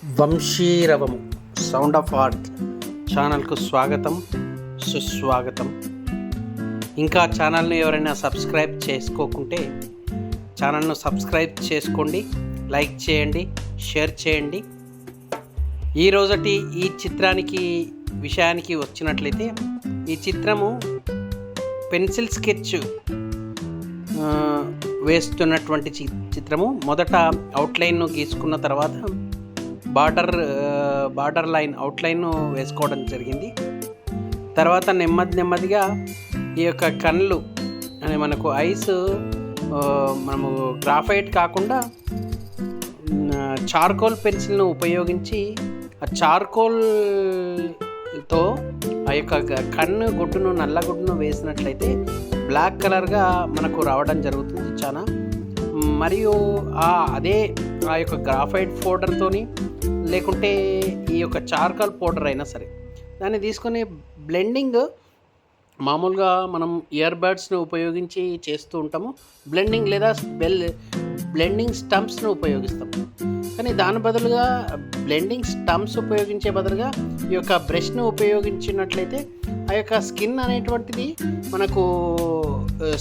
వంశీరవము sound of art ఛానల్కు స్వాగతం సుస్వాగతం. ఇంకా ఛానల్ని ఎవరైనా సబ్స్క్రైబ్ చేసుకోకుంటే ఛానల్ను సబ్స్క్రైబ్ చేసుకోండి, లైక్ చేయండి, షేర్ చేయండి. ఈ విషయానికి వచ్చినట్లయితే ఈ చిత్రము పెన్సిల్ స్కెచ్ వేస్తున్నటువంటి చిత్రము. మొదట అవుట్లైన్ను గీసుకున్న తర్వాత బార్డర్ లైన్ అవుట్లైన్ వేసుకోవడం జరిగింది. తర్వాత నెమ్మదిగా ఈ యొక్క కళ్ళు అని మనకు ఐస్ మనము గ్రాఫైట్ కాకుండా చార్కోల్ పెన్సిల్ను ఉపయోగించి ఆ చార్కోల్తో ఆ యొక్క గుడ్డును నల్ల గుడ్డును వేసినట్లయితే బ్లాక్ కలర్గా మనకు రావడం జరుగుతుంది చాలా. మరియు ఆ యొక్క గ్రాఫైట్ పౌడర్తోని లేకుంటే ఈ యొక్క చార్కోల్ పౌడర్ అయినా సరే దాన్ని తీసుకొని బ్లెండింగ్ మామూలుగా మనం ఇయర్ బడ్స్ను ఉపయోగించి చేస్తూ ఉంటాము. బ్లెండింగ్ లేదా బ్లెండింగ్ స్టంప్స్ను ఉపయోగిస్తాం. కానీ దాని బదులుగా బ్లెండింగ్ స్టంప్స్ ఉపయోగించే బదులుగా ఈ యొక్క బ్రష్ను ఉపయోగించినట్లయితే ఆ యొక్క స్కిన్ అనేటువంటిది మనకు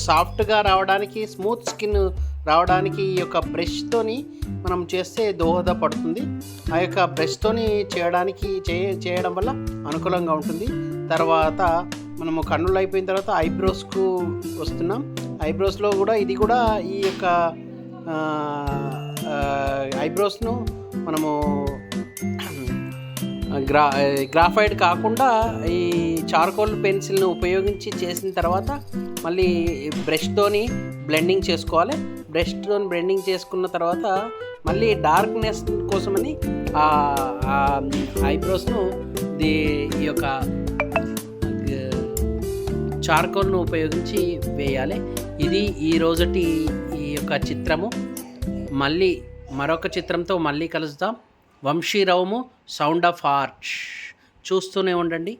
సాఫ్ట్గా రావడానికి, స్మూత్ స్కిన్ రావడానికి ఈ యొక్క బ్రష్తోని మనం చేస్తే దోహదపడుతుంది. ఆ యొక్క బ్రష్తోని చేయడం వల్ల అనుకూలంగా ఉంటుంది. తర్వాత మనము కన్నులు అయిపోయిన తర్వాత ఐబ్రోస్కు వస్తున్నాం. ఐబ్రోస్లో కూడా ఈ యొక్క ఐబ్రోస్ను మనము గ్రాఫైట్ కాకుండా ఈ చార్కోల్ పెన్సిల్ను ఉపయోగించి చేసిన తర్వాత మళ్ళీ బ్రష్తోని బ్లెండింగ్ చేసుకోవాలి. బ్రష్తోని బ్లెండింగ్ చేసుకున్న తర్వాత మళ్ళీ డార్క్నెస్ కోసమని ఐబ్రోస్ను ఈ యొక్క చార్కోల్ను ఉపయోగించి వేయాలి. ఇది ఈ యొక్క చిత్రము. మళ్ళీ మరొక చిత్రంతో మళ్ళీ కలుద్దాం. వంశీరవము సౌండ్ ఆఫ్ ఆర్ట్ చూస్తూనే ఉండండి.